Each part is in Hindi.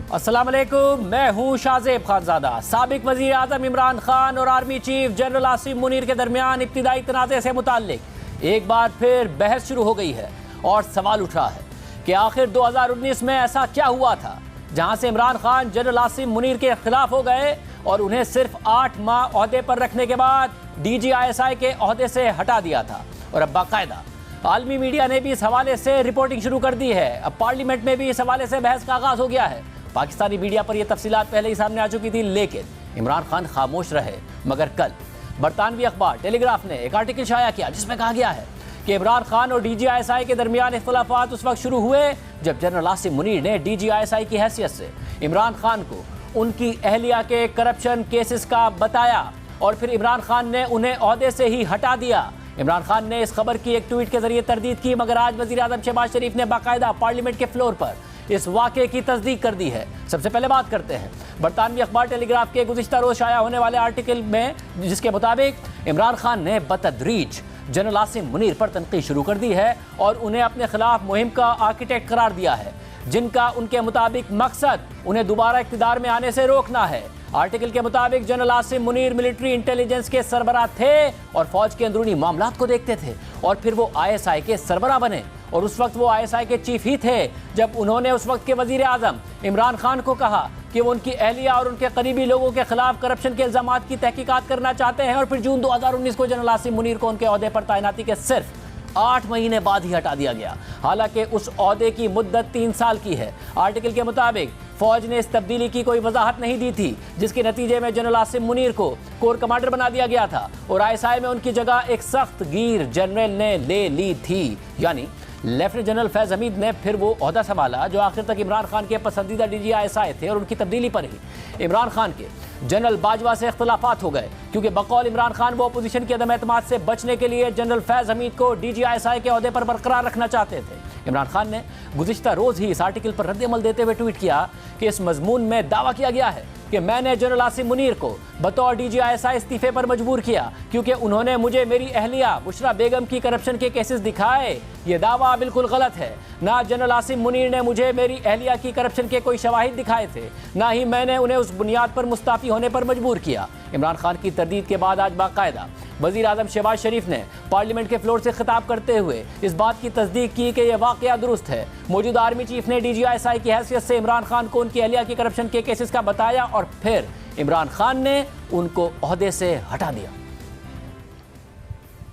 अस्सलाम वालेकुम, मैं हूं शाहजेब खानजादा। साबिक वजीर आजम इमरान खान और army chief general Asim Munir के दरमियान इब्तिदाई तनाज़े से मुताल्लिक एक बार फिर बहस शुरू हो गई है और सवाल उठा है कि आखिर 2019 में ऐसा क्या हुआ था जहां से इमरान खान जनरल आसिम मुनीर के खिलाफ हो गए और उन्हें सिर्फ 8 माह ओहदे पर रखने के बाद DGISI के ओहदे से हटा दिया था। और अब बाकायदा आलमी मीडिया ने भी इस हवाले से रिपोर्टिंग शुरू कर दी है। अब पार्लियामेंट में भी इस हवाले से बहस का आगाज हो गया है। पाकिस्तानी मीडिया पर यह तफसीलात पहले ही सामने आ चुकी थी, लेकिन इमरान खान खामोश रहे। मगर कल बरतानवी अखबार टेलीग्राफ ने एक आर्टिकल शाया किया जिसमें कहा गया है कि इमरान खान और DGISI के दरमियान इख्तलाफात उस वक्त शुरू हुए जब जनरल आसिम मुनीर ने DGISI की हैसियत से इमरान खान को उनकी अहलिया के करप्शन केसेस का बताया और फिर इमरान खान ने उन्हें ओहदे से ही हटा दिया। इमरान खान ने इस खबर की एक ट्वीट के जरिए तरदीद की, मगर आज वजीर आजम शहबाज शरीफ ने बाकायदा पार्लियामेंट के फ्लोर पर इस वाक़े की तस्दीक कर दी है। सबसे पहले बात करते हैं बरतानवी अखबार टेलीग्राफ के गुज़िश्ता रोज़ शाया होने वाले आर्टिकल में, जिसके मुताबिक इमरान खान ने बतदरीज जनरल आसिम मुनीर पर तनकीद शुरू कर दी है और उन्हें अपने खिलाफ मुहिम का आर्किटेक्ट करार दिया है, जिनका उनके मुताबिक मकसद उन्हें दोबारा इक़्तिदार में आने से रोकना है। आर्टिकल के मुताबिक general Asim Munir military intelligence के सरबराह थे और फौज के अंदरूनी मामलात को देखते थे और फिर वो ISI के सरबराह बने और उस वक्त वो ISI के चीफ ही थे जब उन्होंने उस वक्त के वजीर आजम इमरान खान को कहा कि वो उनकी अहलिया और उनके करीबी लोगों के खिलाफ करप्शन के इल्जामात की तहकीकात करना चाहते हैं। और फिर जून 2019 को जनरल आसिम मुनीर को उनके ओहदे पर तैनाती के सिर्फ 8 महीने बाद ही हटा दिया गया, हालांकि उस ओहदे की मुद्दत 3 साल की है। आर्टिकल के मुताबिक फौज ने इस तब्दीली की कोई वजाहत नहीं दी थी, जिसके नतीजे में जनरल आसिम मुनीर को कोर कमांडर बना दिया गया था और ISI में उनकी जगह एक सख्त गिर जनरल ने ले ली थी, यानी लेफ्टिनेंट जनरल फैज हमीद ने फिर वो ओहदा संभाला जो आखिर तक इमरान खान के पसंदीदा DGISI थे। और उनकी तब्दीली पर ही इमरान खान के जनरल बाजवा से इख्तलाफात हो गए, क्योंकि बकौल इमरान खान वो अपोजिशन की अदम एतमाद से बचने के लिए जनरल फैज हमीद को DGISI के ओहदे पर बरकरार रखना चाहते थे। इमरान खान ने गुज़िश्ता रोज़ ही इस आर्टिकल पर रद्द-ए-अमल देते हुए ट्वीट किया कि इस मजमून में दावा किया गया है कि मैंने जनरल आसिम मुनीर को बतौर DGISI इस्तीफे पर मजबूर किया क्योंकि उन्होंने मुझे मेरी अहलिया बुशरा बेगम की करप्शन के केसेस दिखाए। ये दावा बिल्कुल गलत है। ना जनरल आसिम मुनीर ने मुझे मेरी अहलिया की करप्शन के कोई शवाहिद दिखाए थे, ना ही मैंने उन्हें उस बुनियाद पर मुस्ताफ़ी होने पर मजबूर किया। इमरान खान की तरदीद के बाद आज बाकायदा वज़ीर आज़म शहबाज शरीफ ने पार्लियामेंट के फ्लोर से खिताब करते हुए इस बात की तस्दीक की कि यह वाक़या दुरुस्त है। मौजूदा आर्मी चीफ ने DGISI की हैसियत से इमरान खान को उनकी अहलिया की करप्शन के केसेस का बताया और फिर इमरान खान ने उनको ओहदे से हटा दिया।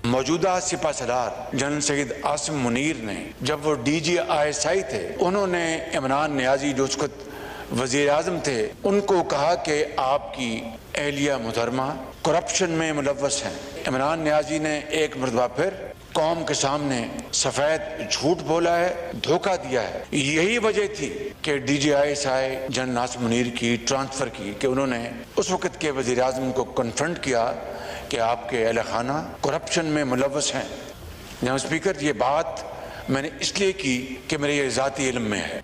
मौजूदा सिपा सलार जनरल सैयद आसिम मुनीर ने जब वो DGISI थे, उन्होंने इमरान नियाजी जो उस वक्त वज़ीर आज़म थे उनको कहा कि आपकी अहलिया मुहतरमा करप्शन में मुलव्वस हैं। इमरान नियाजी ने एक मरतबा फिर कौम के सामने सफ़ेद झूठ बोला है, धोखा दिया है। यही वजह थी कि DGISI जनरल आसिम मुनीर की ट्रांसफ़र की कि उन्होंने उस वक़्त के वज़ीर आज़म को कन्फ्रंट किया कि आपके अहल खाना करप्शन में मुलव्वस हैं। जनाब स्पीकर, ये बात मैंने इसलिए की कि मेरे ये ज़ाती इल्म में है।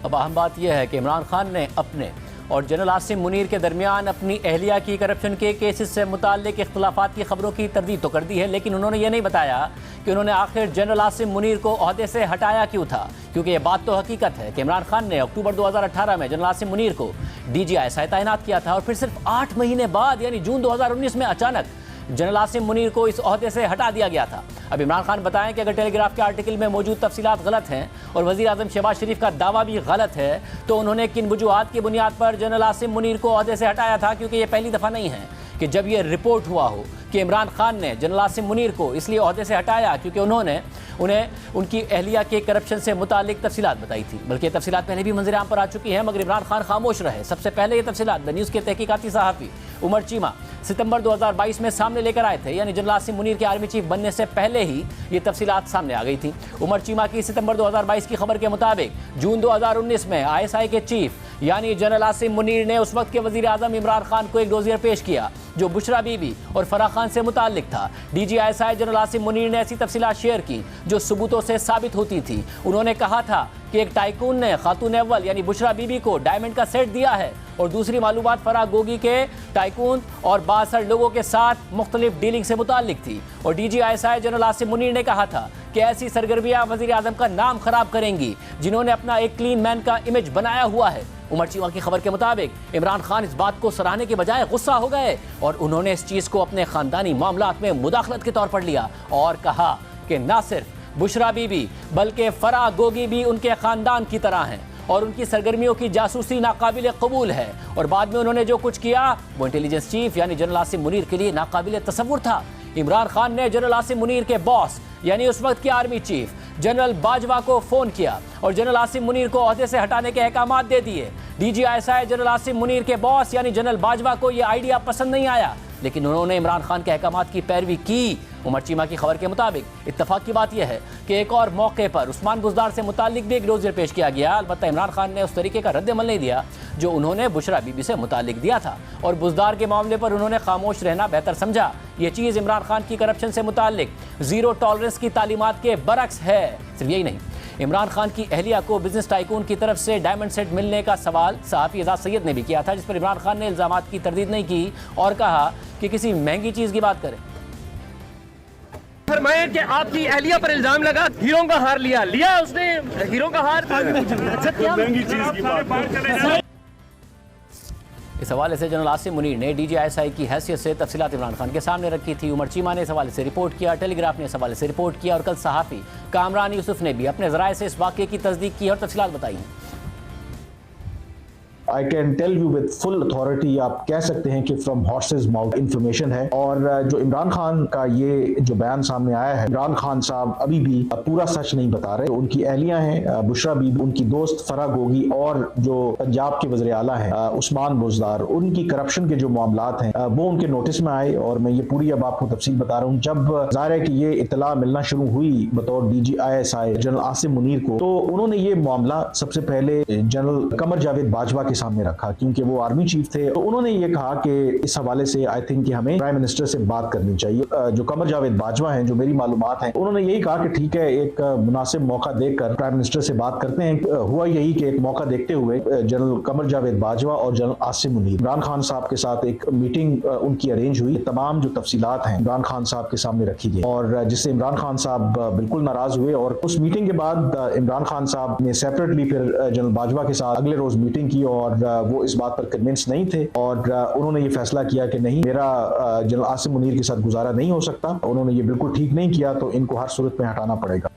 अब अहम बात यह है कि इमरान खान ने अपने और जनरल आसिम मुनीर के दरमियान अपनी अहलिया की करप्शन के केसेस से मुताल्लिक इख्तलाफात की खबरों की तरदीद तो कर दी है, लेकिन उन्होंने ये नहीं बताया कि उन्होंने आखिर जनरल आसिम मुनीर को ओहदे से हटाया क्यों था। क्योंकि ये बात तो हकीकत है कि इमरान खान ने अक्टूबर 2018 में जनरल आसिम मुनीर को DGISI तैनात किया था और फिर सिर्फ 8 महीने बाद यानी जून 2019 में अचानक जनरल आसिम मुनीर को इस ओहदे से हटा दिया गया था। अब इमरान खान बताएं कि अगर टेलीग्राफ के आर्टिकल में मौजूद तफसीलात गलत हैं और वज़ीर आज़म शहबाज शरीफ का दावा भी गलत है, तो उन्होंने किन वजूहात की बुनियाद पर जनरल आसिम मुनीर को ओहदे से हटाया था। क्योंकि ये पहली दफ़ा नहीं है कि जब ये रिपोर्ट हुआ हो कि इमरान खान ने जनरल आसिम मुनीर को इसलिए ओहदे से हटाया क्योंकि उन्होंने उन्हें उनकी अहलिया के करप्शन से मुतालिक तफसीलात बताई थी। बल्कि ये तफसीलात पहले भी मंजर-ए-आम पर आ चुकी हैं, मगर इमरान खान खामोश रहे। सबसे पहले ये तफसीलात द न्यूज़ के तहकीकाती सहाफ़ी उमर चीमा सितंबर 2022 में सामने लेकर आए थे, यानी जनरल आसिम मुनीर के आर्मी चीफ बनने से पहले ही ये तफसीलात सामने आ गई थी। उमर चीमा की सितंबर 2022 की खबर के मुताबिक जून 2019 में ISI के चीफ यानी जनरल आसिम मुनीर ने उस वक्त के वज़ीर आज़म इमरान खान को एक डोजियर पेश किया जो बुशरा बीबी और फराह खान से मुताल्लिक था। DGI जनरल आसिम मुनीर ने ऐसी तफसीलात शेयर की जो सबूतों से साबित होती थी। उन्होंने कहा था कि एक टाइकून ने खातून अव्वल यानी बुशरा बीबी को डायमंड का सेट दिया है और दूसरी मालूमात फराह गोगी के टाइकून और 62 लोगों के साथ मुख्तलिफ डीलिंग से मुताल्लिक थी। और DGI जनरल आसिम मुनीर ने कहा था कि ऐसी सरगर्मियां वजीर आजम का नाम खराब करेंगी जिन्होंने अपना एक क्लीन मैन का इमेज बनाया हुआ है। उमर चीमा की खबर के मुताबिक इमरान खान इस बात को सराहने के बजाय गुस्सा हो गए और उन्होंने इस चीज़ को अपने खानदानी मामलात में मुदाखलत के तौर पर लिया और कहा कि न सिर्फ बुशरा बीबी बल्कि फराह गोगी भी उनके खानदान की तरह हैं और उनकी सरगर्मियों की जासूसी नाकाबिल कबूल है। और बाद में उन्होंने जो कुछ किया वो इंटेलिजेंस चीफ यानी जनरल आसिम मुनीर के लिए नाकाबिल तसव्वुर था। इमरान खान ने जनरल आसिम मुनीर के बॉस यानी उस वक्त के आर्मी चीफ जनरल बाजवा को फ़ोन किया और जनरल आसिम मुनीर को ओहदे से हटाने के अहकाम दे दिए। DGI जनरल आसिम मुनीर के बॉस यानी जनरल बाजवा को यह आइडिया पसंद नहीं आया, लेकिन उन्होंने इमरान खान के अहकाम की पैरवी की। उमर चीमा की खबर के मुताबिक इत्तफाक की बात यह है कि एक और मौके पर उस्मान बुज़दार से मुताल्लिक भी एक डोजियर पेश किया गया। अलबत्ता इमरान खान ने उस तरीके का रद्द-ए-अमल नहीं दिया जो उन्होंने बुशरा बीबी से मुताल्लिक दिया था और बुज़दार के मामले पर उन्होंने खामोश रहना बेहतर समझा। ये चीज़ इमरान खान की करप्शन से मुताल्लिक ज़ीरो टॉलरेंस की तालीमात के बरक्स है। सिर्फ यही नहीं, इमरान खान की अहलिया को बिजनेस टाइकून की तरफ से डायमंड सेट मिलने का सवाल सहाफ़ी एजाज सैयद ने भी किया था, जिस पर इमरान खान ने इल्ज़ामात की तरदीद नहीं की और कहा कि किसी महंगी चीज़ की बात करें। फरमाया कि आपकी अहलिया पर इल्जाम लगा हीरो का हार लिया उसने हीरो का हार। अच्छा क्या महंगी चीज की बात। इस हवाले से जनरल आसिम मुनीर ने DGI की हैसियत से तफसीलात इमरान खान के सामने रखी थी। उमर चीमा ने इस हवाले से रिपोर्ट किया, टेलीग्राफ ने इस हवाले से रिपोर्ट किया और कल सहाफ़ी कामरान यूसुफ ने भी अपने ज़राए से इस वाक़े की तस्दीक की और तफसीलात बताई। I can tell you with full authority, आप कह सकते हैं कि फ्रॉम हॉर्सेस माउथ इंफॉर्मेशन है। और जो इमरान खान का ये जो बयान सामने आया है, इमरान खान साहब अभी भी पूरा सच नहीं बता रहे। उनकी अहलियां हैं बुशरा बीबी, उनकी दोस्त फराह गोगी और जो पंजाब के वज़ीर आला हैं उस्मान बुज़दार, उनकी करप्शन के जो मामलात हैं वो उनके नोटिस में आए और मैं ये पूरी अब आपको तफसील बता रहा हूँ। जब ज़ाहिर है कि ये इत्तला मिलना शुरू हुई बतौर DGI जनरल आसिम मुनीर को, तो उन्होंने ये मामला सबसे पहले जनरल कमर जावेद बाजवा के सामने रखा क्योंकि वो आर्मी चीफ थे। तो उन्होंने ये कहा कि इस हवाले से आई थिंक कि हमें प्राइम मिनिस्टर से बात करनी चाहिए। जो कमर जावेद बाजवा हैं, जो मेरी मालूमात हैं, उन्होंने यही कहा कि ठीक है, एक मुनासिब मौका देखकर प्राइम मिनिस्टर से बात करते हैं। हुआ यही कि एक मौका देखते हुए जनरल कमर जावेद बाजवा और जनरल आसिम मुनीर, इमरान खान साहब के साथ एक मीटिंग उनकी अरेंज हुई। तमाम जो तफसीलात हैं इमरान खान साहब के सामने रखी गई और जिससे इमरान खान साहब बिल्कुल नाराज हुए और उस मीटिंग के बाद इमरान खान साहब ने सेपरेटली फिर जनरल बाजवा के साथ अगले रोज मीटिंग की और वो इस बात पर कन्विंस नहीं थे और उन्होंने ये फैसला किया कि नहीं, मेरा जनरल आसिम मुनीर के साथ गुजारा नहीं हो सकता। उन्होंने ये बिल्कुल ठीक नहीं किया, तो इनको हर सूरत में हटाना पड़ेगा।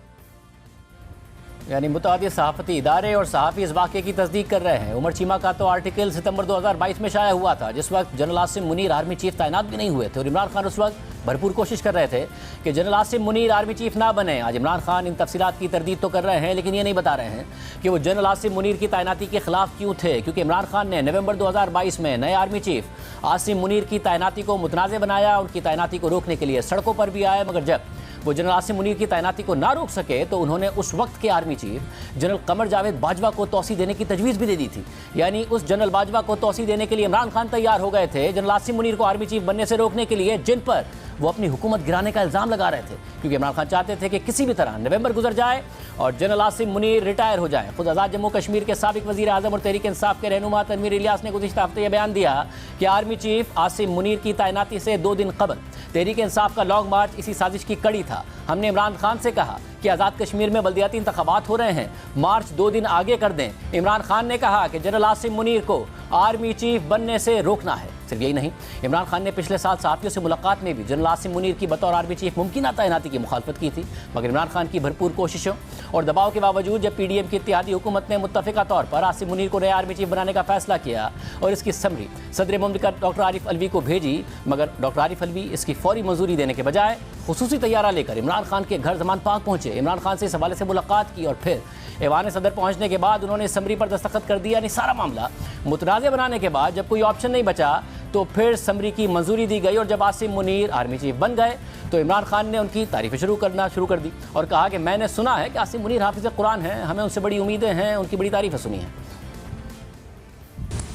यानी मुतादिद सहाफ़ती इदारे और सहाफ़ी इस वाक़े की तस्दीक कर रहे हैं। उमर चीमा का तो आर्टिकल सितंबर 2022 में शाया हुआ था, जिस वक्त general Asim Munir army chief तैनात भी नहीं हुए थे और इमरान खान उस वक्त भरपूर कोशिश कर रहे थे कि general Asim Munir army chief ना बने। आज इमरान खान इन तफसीलात की तरदीद तो कर रहे हैं, लेकिन ये नहीं बता रहे हैं कि वो जनरल आसिम मुनीर की तैनाती के खिलाफ क्यों थे, क्योंकि इमरान खान ने नवंबर 2022 में नए आर्मी चीफ आसिम मुनीर की तैनाती को मुतनाज़ बनाया। उनकी तैनाती को रोकने के लिए सड़कों पर भी आए, मगर जब वो जनरल आसिम मुनीर की तैनाती को ना रोक सके तो उन्होंने उस वक्त के army chief general Qamar Javed Bajwa को तौसी देने की तजवीज़ भी दे दी थी। यानी उस जनरल बाजवा को तौसी देने के लिए इमरान खान तैयार हो गए थे जनरल आसिम मुनीर को आर्मी चीफ बनने से रोकने के लिए, जिन पर वो अपनी हुकूमत गिराने का इल्ज़ाम लगा रहे थे, क्योंकि इमरान खान चाहते थे कि किसी भी तरह नवंबर गुजर जाए और जनरल आसिम मुनीर रिटायर हो जाए। खुद आज़ाद जम्मू कश्मीर के साबिक वज़ीर आज़म और तहरीक इंसाफ के रहनुमा तनवीर इलियास ने गुज़िश्ता हफ्ते यह बयान दिया कि आर्मी चीफ आसिम मुनीर की तैनाती से 2 दिन कबल तहरीक इंसाफ का लॉन्ग मार्च इसी साजिश की कड़ी था। हमने इमरान खान से कहा कि आज़ाद कश्मीर में बल्दियाती इंतखाबात हो रहे हैं, मार्च 2 दिन आगे कर दें। इमरान खान ने कहा कि जनरल आसिम मुनीर को आर्मी चीफ बनने से रोकना है। सिर्फ यही नहीं, इमरान खान ने पिछले साल सहाफ़ियों से मुलाकात में भी जनरल आसिम मुनीर की बतौर आर्मी चीफ मुमकिन तैनाती की मुखालफत की थी, मगर इमरान खान की भरपूर कोशिशों और दबाव के बावजूद जब PDM की इत्तेहादी हुकूमत ने मुत्तफ़िका तौर पर आसिम मुनीर को नया आर्मी चीफ बनाने का फैसला किया और इसकी समरी सदर मुमलिकत डॉक्टर आरिफ अलवी को भेजी, मगर डॉक्टर आरिफ अलवी इसकी फौरी मंजूरी देने के बजाय खुसूसी तैयारा लेकर इमरान खान के घर ज़मान पाक पहुँचे। इमरान खान से इस हवाले से मुलाकात की और फिर ऐवान सदर पहुँचने के बाद उन्होंने समरी पर दस्तखत कर दिया। यानी सारा मामला मुतनाज़ बनाने के बाद जब कोई ऑप्शन नहीं बचा तो फिर समरी की मंजूरी दी गई और जब आसिम मुनीर आर्मी चीफ बन गए तो इमरान खान ने उनकी तारीफ़ें शुरू कर दी और कहा कि मैंने सुना है कि आसिम मुनीर हाफिज़ कुरान हैं, हमें उनसे बड़ी उम्मीदें हैं, उनकी बड़ी तारीफ़ें सुनी हैं।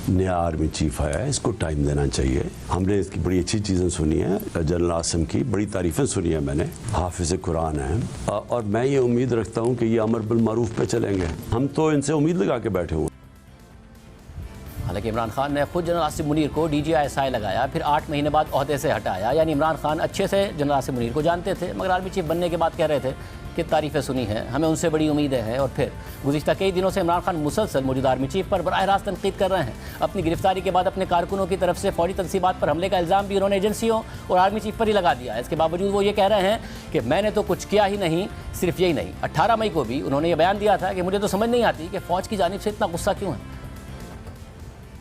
नया आर्मी चीफ आया है, इसको टाइम देना चाहिए। हमने इसकी बड़ी अच्छी चीज़ें सुनी हैं, जनरल आसिम की बड़ी तारीफ़ें सुनी हैं मैंने, हाफिज़ कुरान है, और मैं ये उम्मीद रखता हूँ कि ये अमर बिल मारूफ पे चलेंगे। हम तो इनसे उम्मीद लगा के बैठे हुए। हालांकि इमरान खान ने खुद जनरल आसिम मुनीर को DGI लगाया, फिर 8 महीने बाद ओहदे से हटाया। यानी इमरान खान अच्छे से जनरल आसिम मुनीर को जानते थे, मगर आर्मी चीफ बनने के बाद कह रहे थे कि तारीफ़ें सुनी हैं, हमें उनसे बड़ी उम्मीदें हैं। और फिर गुज़िश्ता कई दिनों से इमरान खान मुसलसल मौजूदा आर्मी चीफ पर बराह रास्त तनकीद कर रहे हैं। अपनी गिरफ्तारी के बाद अपने कारकुनों की तरफ से फौजी तनसीबात पर हमले का इल्ज़ाम भी उन्होंने एजेंसियों और आर्मी चीफ पर ही लगा दिया है। इसके बावजूद वो ये कह रहे हैं कि मैंने तो कुछ किया ही नहीं। सिर्फ यही नहीं, 18 मई को भी उन्होंने ये बयान दिया था कि मुझे तो समझ नहीं आती कि फ़ौज की जानिब से इतना गुस्सा क्यों है।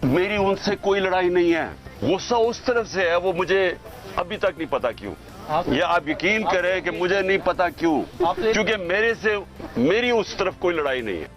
मेरी उनसे कोई लड़ाई नहीं है, गुस्सा उस तरफ से है, वो मुझे अभी तक नहीं पता क्यों। या आप यकीन करें कि मुझे नहीं पता क्यों, क्योंकि मेरी उस तरफ कोई लड़ाई नहीं है।